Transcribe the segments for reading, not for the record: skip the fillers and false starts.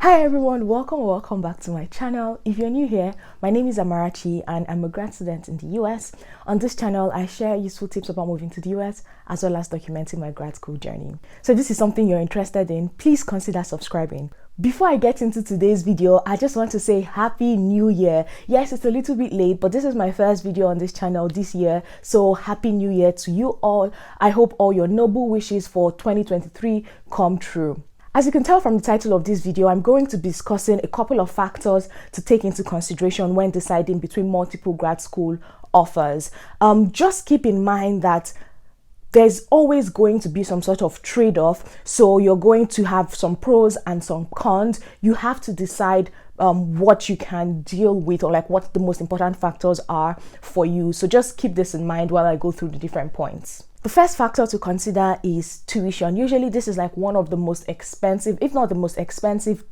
Hi everyone, welcome back to my channel. If you're new here, my name is Amarachi and I'm a grad student in the US. On this channel, I share useful tips about moving to the US as well as documenting my grad school journey. So if this is something you're interested in, please consider subscribing. Before I get into today's video, I just want to say Happy New Year. Yes, it's a little bit late, but this is my first video on this channel this year. So Happy New Year to you all. I hope all your noble wishes for 2023 come true. As you can tell from the title of this video, I'm going to be discussing a couple of factors to take into consideration when deciding between multiple grad school offers. Just keep in mind that there's always going to be some sort of trade-off. So you're going to have some pros and some cons. You have to decide what you can deal with, or like what the most important factors are for you. So just keep this in mind while I go through the different points. The first factor to consider is tuition. Usually this is like one of the most expensive, if not the most expensive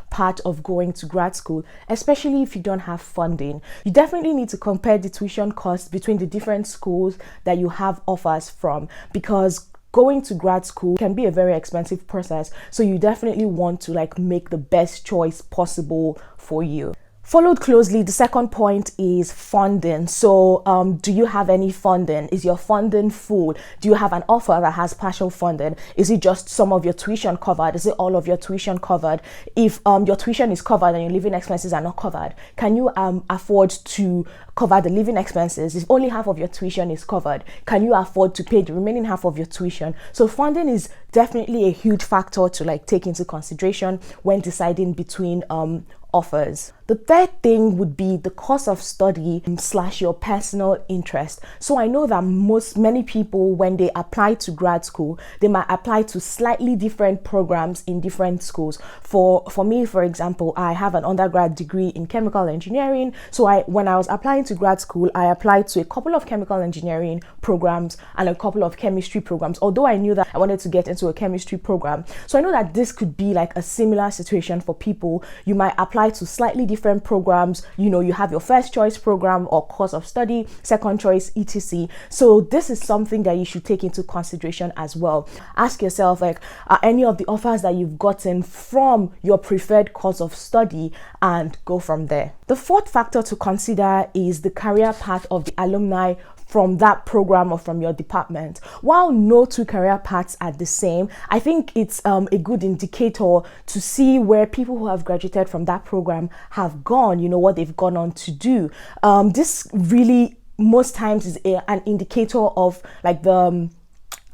part of going to grad school, especially if you don't have funding. You definitely need to compare the tuition costs between the different schools that you have offers from, because going to grad school can be a very expensive process. So you definitely want to like make the best choice possible for you. Followed closely, the second point is funding. So do you have any funding? Is your funding full? Do you have an offer that has partial funding? Is it just some of your tuition covered? Is it all of your tuition covered? If your tuition is covered and your living expenses are not covered, can you afford to cover the living expenses? If only half of your tuition is covered, can you afford to pay the remaining half of your tuition? So funding is definitely a huge factor to like take into consideration when deciding between offers. The third thing would be the course of study / your personal interest. So I know that many people, when they apply to grad school, they might apply to slightly different programs in different schools. For me, for example, I have an undergrad degree in chemical engineering. So when I was applying to grad school, I applied to a couple of chemical engineering programs and a couple of chemistry programs, although I knew that I wanted to get into a chemistry program. So I know that this could be like a similar situation for people. You might apply to slightly different programs. You know, you have your first choice program or course of study, second choice, etc. So this is something that you should take into consideration as well. Ask yourself, like, are any of the offers that you've gotten from your preferred course of study, and go from there. The fourth factor to consider is the career path of the alumni from that program or from your department. While no two career paths are the same, I think it's a good indicator to see where people who have graduated from that program have gone, you know, what they've gone on to do. This really most times is an indicator of like the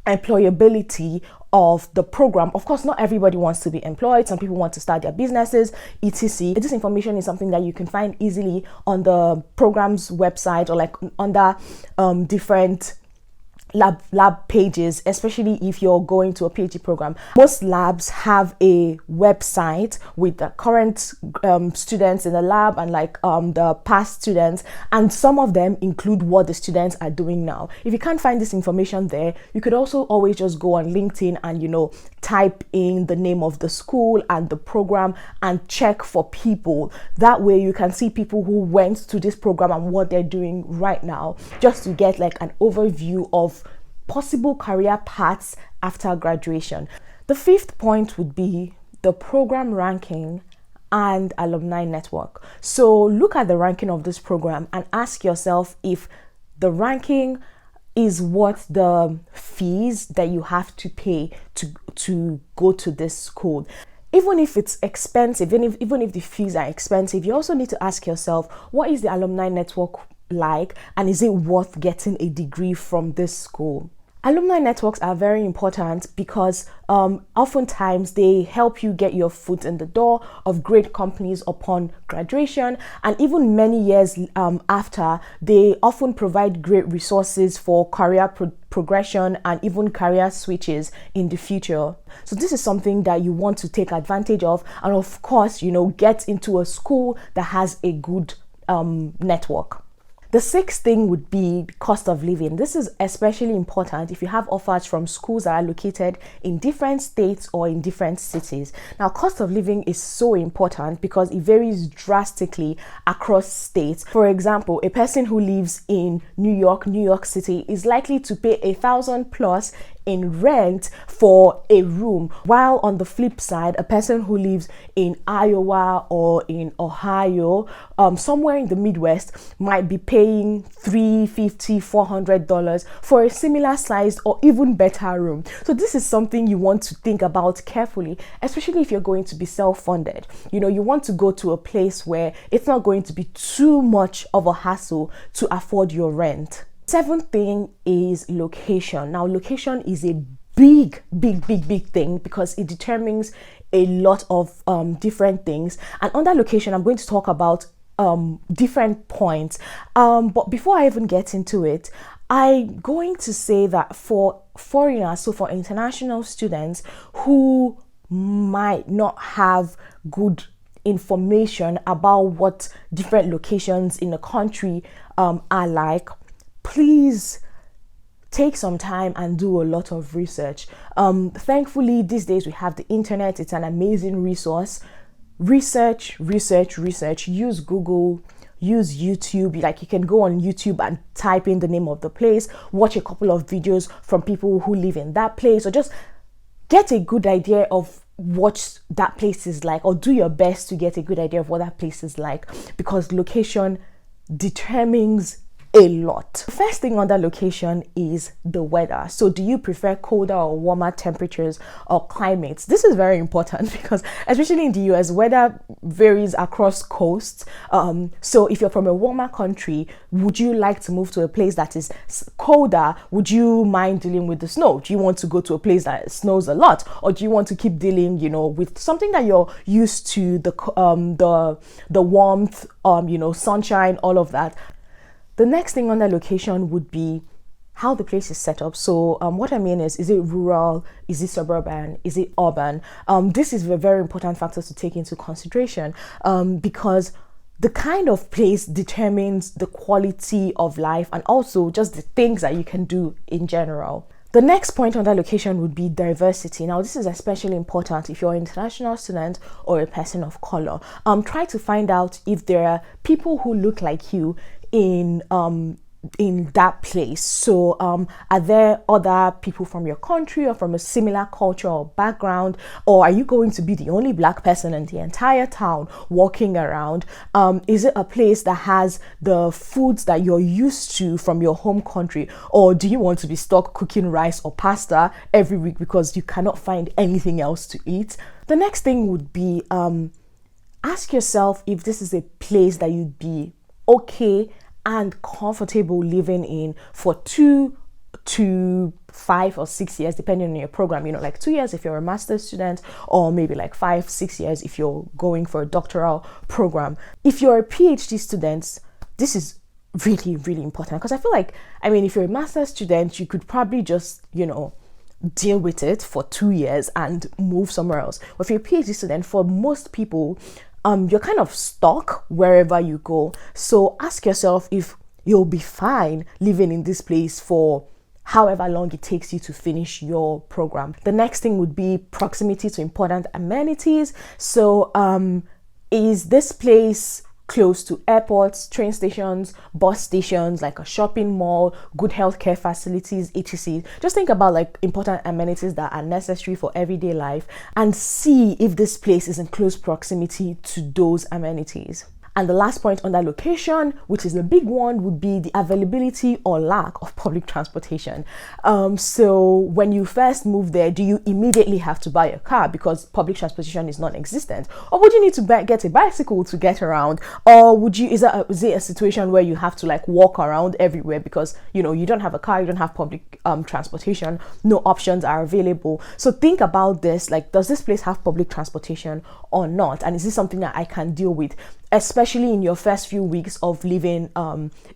employability of the program. Of course, not everybody wants to be employed. Some people want to start their businesses, etc. This information is something that you can find easily on the program's website or like under different lab pages, especially if you're going to a PhD program. Most labs have a website with the current students in the lab and like the past students, and some of them include what the students are doing now. If you can't find this information there, you could also always just go on LinkedIn and, you know, type in the name of the school and the program and check for people. That way you can see people who went to this program and what they're doing right now, just to get like an overview of possible career paths after graduation. The fifth point would be the program ranking and alumni network. So look at the ranking of this program and ask yourself if the ranking is worth the fees that you have to pay to go to this school. Even if it's expensive, even if the fees are expensive, you also need to ask yourself, what is the alumni network like, and is it worth getting a degree from this school? Alumni networks are very important because oftentimes they help you get your foot in the door of great companies upon graduation, and even many years after, they often provide great resources for career progression and even career switches in the future. So this is something that you want to take advantage of, and of course, you know, get into a school that has a good network. The sixth thing would be the cost of living. This is especially important if you have offers from schools that are located in different states or in different cities. Now, cost of living is so important because it varies drastically across states. For example, a person who lives in New York City is likely to pay $1,000+ in rent for a room, while on the flip side, a person who lives in Iowa or in Ohio, somewhere in the Midwest, might be paying $350, $400 for a similar sized or even better room. So this is something you want to think about carefully, especially if you're going to be self-funded. You want to go to a place where it's not going to be too much of a hassle to afford your rent. Seventh thing is location. Now, location is a big thing because it determines a lot of different things. And under location, I'm going to talk about different points. But before I even get into it, I'm going to say that for foreigners, so for international students who might not have good information about what different locations in the country are like, please take some time and do a lot of research. Thankfully, these days we have the internet. It's an amazing resource. Research. Use Google, use YouTube. Like, you can go on YouTube and type in the name of the place, watch a couple of videos from people who live in that place, or just get a good idea of what that place is like, or do your best to get a good idea of what that place is like, because location determines a lot. The first thing under location is the weather. So do you prefer colder or warmer temperatures or climates? This is very important because especially in the US, weather varies across coasts. So if you're from a warmer country, would you like to move to a place that is colder? Would you mind dealing with the snow? Do you want to go to a place that snows a lot, or do you want to keep dealing, with something that you're used to, the warmth, sunshine, all of that? The next thing under location would be how the place is set up. So what I mean is it rural? Is it suburban? Is it urban? This is a very important factor to take into consideration because the kind of place determines the quality of life and also just the things that you can do in general. The next point under location would be diversity. Now, this is especially important if you're an international student or a person of color. Try to find out if there are people who look like you in that place. So are there other people from your country or from a similar culture or background, or are you going to be the only black person in the entire town walking around? Is it a place that has the foods that you're used to from your home country, or do you want to be stuck cooking rice or pasta every week because you cannot find anything else to eat? The next thing would be ask yourself if this is a place that you'd be okay and comfortable living in for 2 to 5 or 6 years, depending on your program. Like 2 years if you're a master's student, or maybe like 5-6 years if you're going for a doctoral program. If you're a PhD student, this is really important, because I feel like, if you're a master's student, you could probably just, deal with it for 2 years and move somewhere else. But if you're a PhD student, for most people, you're kind of stuck wherever you go. So ask yourself if you'll be fine living in this place for however long it takes you to finish your program. The next thing would be proximity to important amenities. So is this place close to airports, train stations, bus stations, like a shopping mall, good healthcare facilities, etc. Just think about like important amenities that are necessary for everyday life and see if this place is in close proximity to those amenities. And the last point under location, which is the big one, would be the availability or lack of public transportation. So when you first move there, do you immediately have to buy a car because public transportation is non-existent? Or would you need to get a bicycle to get around? Or is it a situation where you have to like walk around everywhere because, you don't have a car, you don't have public transportation, no options are available. So think about this, like, does this place have public transportation or not? And is this something that I can deal with, especially in your first few weeks of living,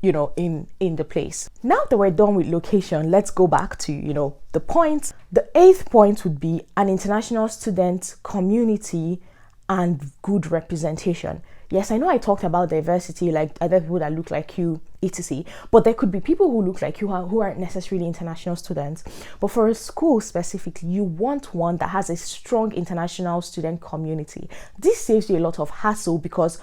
in the place? Now that we're done with location, let's go back to, the points. The 8th point would be an international student community and good representation. Yes, I know I talked about diversity, like other people that look like you, etc. But there could be people who look like you who aren't necessarily international students. But for a school specifically, you want one that has a strong international student community. This saves you a lot of hassle because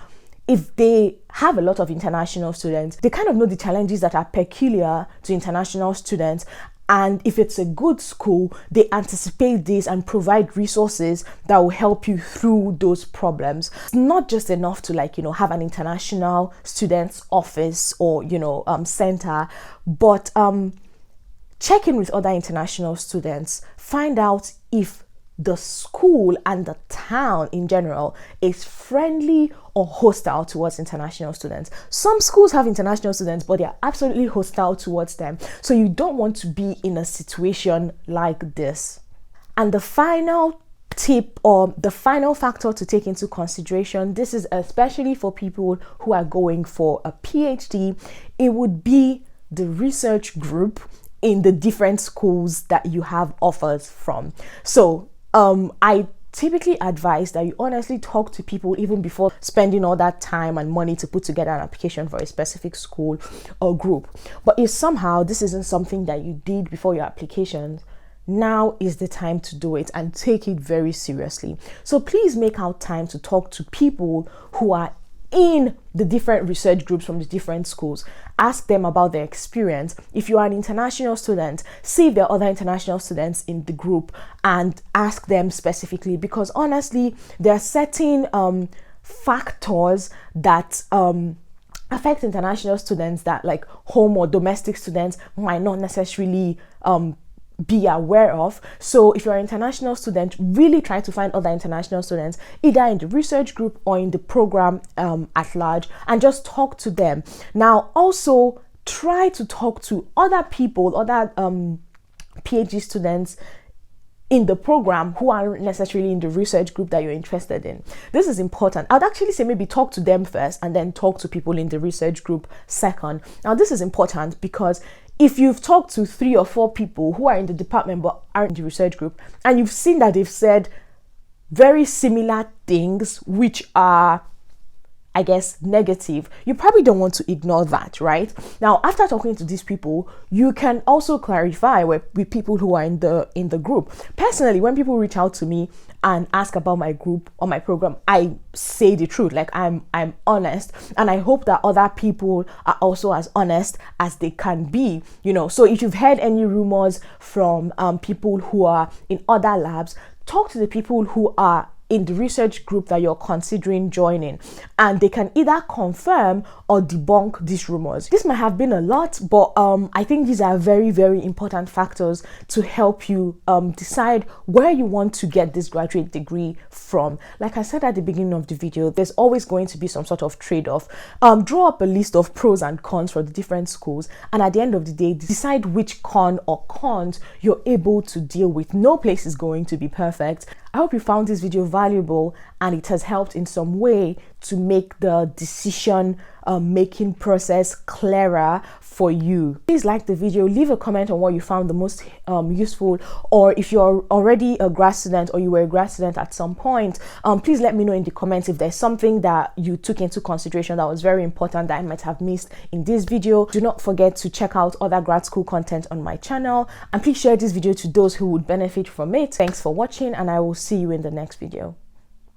if they have a lot of international students, they kind of know the challenges that are peculiar to international students, And if it's a good school, they anticipate this and provide resources that will help you through those problems. It's not just enough to have an international students office or center, but check in with other international students. Find out if the school and the town in general is friendly or hostile towards international students. Some schools have international students, but they are absolutely hostile towards them. So you don't want to be in a situation like this. And the final tip, or the final factor to take into consideration, this is especially for people who are going for a PhD, it would be the research group in the different schools that you have offers from. So I typically advise that you honestly talk to people even before spending all that time and money to put together an application for a specific school or group. But if somehow this isn't something that you did before your application, now is the time to do it and take it very seriously. So please make out time to talk to people who are in the different research groups from the different schools. Ask them about their experience. If you are an international student, see if there are other international students in the group and ask them specifically, because honestly, there are certain factors that affect international students that home or domestic students might not necessarily be aware of. So if you're an international student, really try to find other international students either in the research group or in the program at large, and just talk to them. Now also try to talk to other people, other PhD students in the program who aren't necessarily in the research group that you're interested in. This is important. I'd actually say maybe talk to them first and then talk to people in the research group second. Now this is important because if you've talked to 3 or 4 people who are in the department but aren't in the research group, and you've seen that they've said very similar things which are, I guess, negative, you probably don't want to ignore that, right? Now, after talking to these people, you can also clarify with people who are in the group. Personally, when people reach out to me and ask about my group or my program, I say the truth. I'm honest, and I hope that other people are also as honest as they can be. So if you've heard any rumors from people who are in other labs, talk to the people who are in the research group that you're considering joining, and they can either confirm or debunk these rumors. This might have been a lot, but I think these are very, very important factors to help you decide where you want to get this graduate degree from. Like I said at the beginning of the video, there's always going to be some sort of trade-off. Draw up a list of pros and cons for the different schools, and at the end of the day, decide which con or cons you're able to deal with. No place is going to be perfect. I hope you found this video valuable and it has helped in some way to make the decision making process clearer for you. Please like the video, leave a comment on what you found the most useful, or if you're already a grad student or you were a grad student at some point, please let me know in the comments if there's something that you took into consideration that was very important that I might have missed in this video. Do not forget to check out other grad school content on my channel, and please share this video to those who would benefit from it. Thanks for watching, and I will see you in the next video.